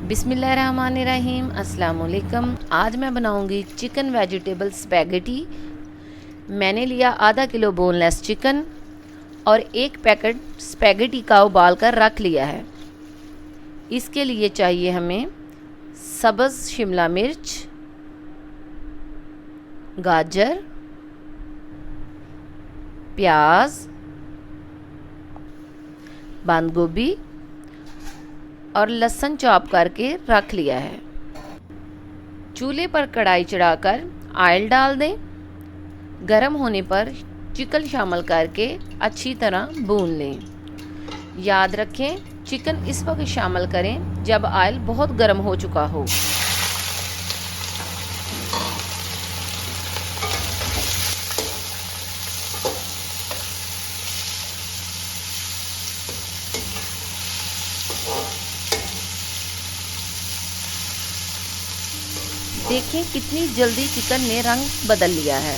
बिस्मिल्लाहिर्रहमानिर्रहीम। अस्सलाम वालेकुम। आज मैं बनाऊंगी चिकन वेजिटेबल स्पैगेटी। मैंने लिया आधा किलो बोनलेस चिकन और एक पैकेट स्पैगेटी का उबाल कर रख लिया है। इसके लिए चाहिए हमें सब्ज़ शिमला मिर्च, गाजर, प्याज, बंद गोभी और लहसुन चॉप करके रख लिया है। चूल्हे पर कढ़ाई चढ़ाकर ऑयल डाल दें। गरम होने पर चिकन शामिल करके अच्छी तरह भून लें। याद रखें, चिकन इस वक्त शामिल करें जब ऑयल बहुत गर्म हो चुका हो। देखें कितनी जल्दी चिकन ने रंग बदल लिया है।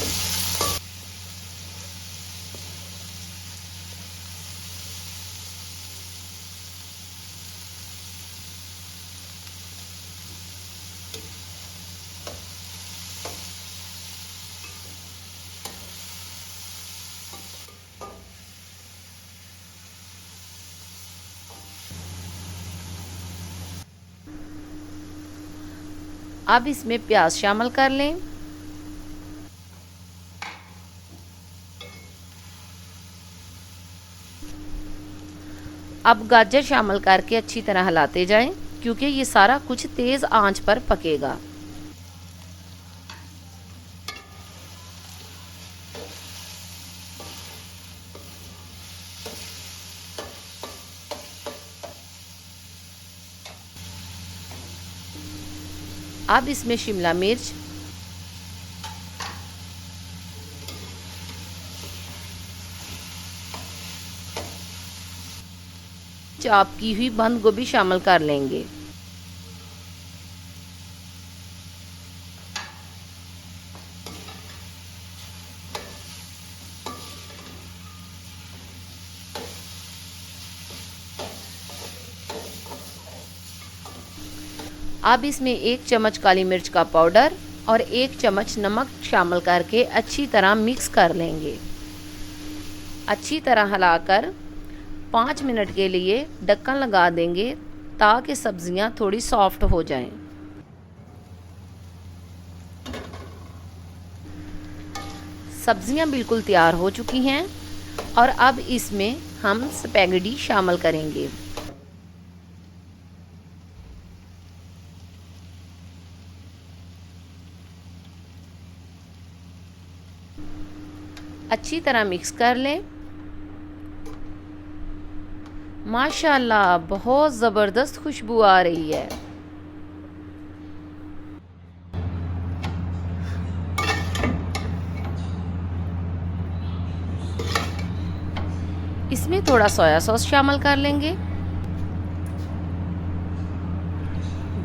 अब इसमें प्याज शामिल कर लें। अब गाजर शामिल करके अच्छी तरह हिलाते जाएं, क्योंकि ये सारा कुछ तेज़ आंच पर पकेगा। अब इसमें शिमला मिर्च, चॉप की हुई बंद गोभी शामिल कर लेंगे। अब इसमें 1 चम्मच काली मिर्च का पाउडर और 1 चम्मच नमक शामिल करके अच्छी तरह मिक्स कर लेंगे। अच्छी तरह हिलाकर 5 मिनट के लिए ढक्कन लगा देंगे ताकि सब्जियां थोड़ी सॉफ्ट हो जाएं। सब्जियां बिल्कुल तैयार हो चुकी हैं और अब इसमें हम स्पैगेटी शामिल करेंगे। अच्छी तरह मिक्स कर लें। माशाल्लाह, बहुत ज़बरदस्त खुशबू आ रही है। इसमें थोड़ा सोया सॉस शामिल कर लेंगे।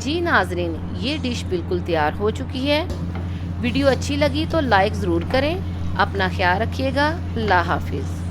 जी नाजरीन, ये डिश बिल्कुल तैयार हो चुकी है। वीडियो अच्छी लगी तो लाइक ज़रूर करें। अपना ख्याल रखिएगा। अल्लाह हाफिज़।